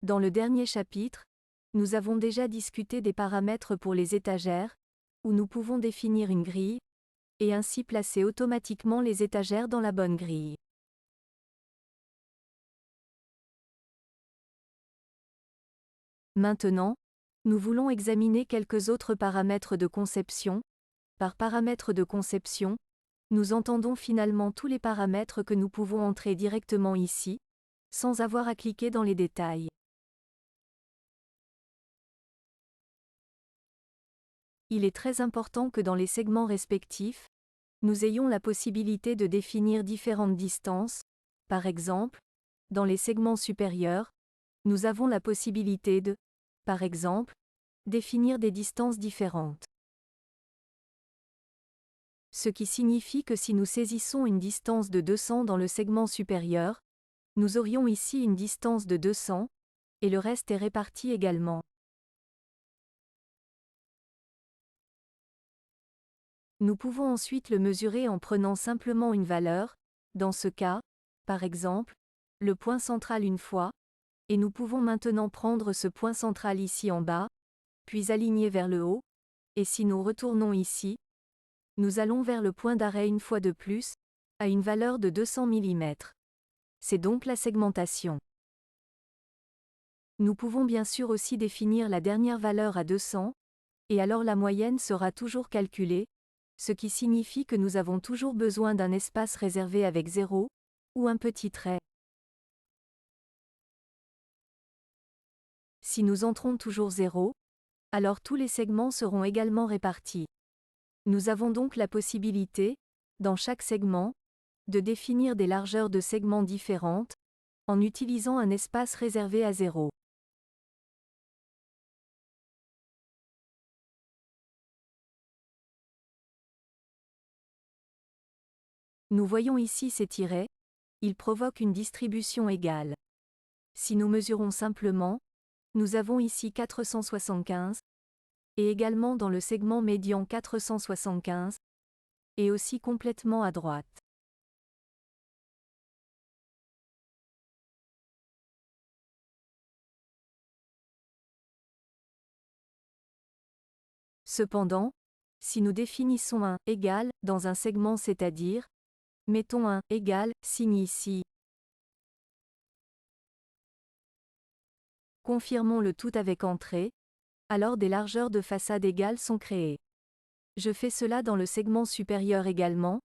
Dans le dernier chapitre, nous avons déjà discuté des paramètres pour les étagères, où nous pouvons définir une grille, et ainsi placer automatiquement les étagères dans la bonne grille. Maintenant, nous voulons examiner quelques autres paramètres de conception. Par paramètres de conception, nous entendons finalement tous les paramètres que nous pouvons entrer directement ici, sans avoir à cliquer dans les détails. Il est très important que dans les segments respectifs, nous ayons la possibilité de définir différentes distances. Par exemple, dans les segments supérieurs, nous avons la possibilité de, par exemple, définir des distances différentes. Ce qui signifie que si nous saisissons une distance de 200 dans le segment supérieur, nous aurions ici une distance de 200, et le reste est réparti également. Nous pouvons ensuite le mesurer en prenant simplement une valeur, dans ce cas, par exemple, le point central une fois, et nous pouvons maintenant prendre ce point central ici en bas, puis aligner vers le haut, et si nous retournons ici, nous allons vers le point d'arrêt une fois de plus, à une valeur de 200 mm. C'est donc la segmentation. Nous pouvons bien sûr aussi définir la dernière valeur à 200, et alors la moyenne sera toujours calculée, ce qui signifie que nous avons toujours besoin d'un espace réservé avec 0, ou un petit trait. Si nous entrons toujours 0, alors tous les segments seront également répartis. Nous avons donc la possibilité, dans chaque segment, de définir des largeurs de segments différentes, en utilisant un espace réservé à 0. Nous voyons ici ces tirets, ils provoquent une distribution égale. Si nous mesurons simplement, nous avons ici 475, et également dans le segment médian 475, et aussi complètement à droite. Cependant, si nous définissons un « égal » dans un segment, c'est-à-dire, mettons un « égal » signe ici. Confirmons le tout avec entrée, alors des largeurs de façade égales sont créées. Je fais cela dans le segment supérieur également,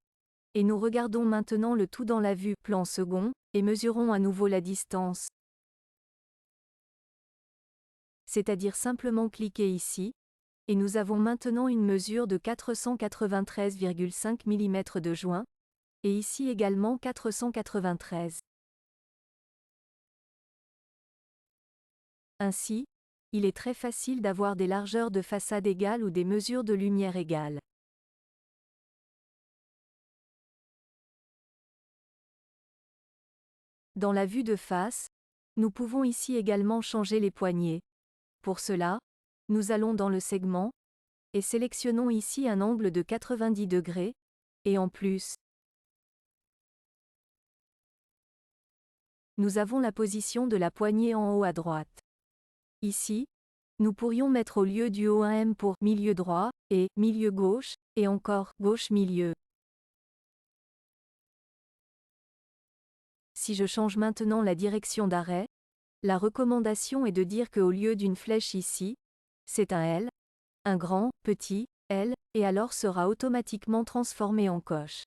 et nous regardons maintenant le tout dans la vue plan second, et mesurons à nouveau la distance. C'est-à-dire simplement cliquer ici, et nous avons maintenant une mesure de 493,5 mm de joint, et ici également 493. Ainsi, il est très facile d'avoir des largeurs de façade égales ou des mesures de lumière égales. Dans la vue de face, nous pouvons ici également changer les poignées. Pour cela, nous allons dans le segment, et sélectionnons ici un angle de 90 degrés, et en plus, nous avons la position de la poignée en haut à droite. Ici, nous pourrions mettre au lieu du haut un M pour milieu droit, et milieu gauche, et encore gauche milieu. Si je change maintenant la direction d'arrêt, la recommandation est de dire qu'au lieu d'une flèche ici, c'est un L, un grand, petit, L, et alors sera automatiquement transformé en coche.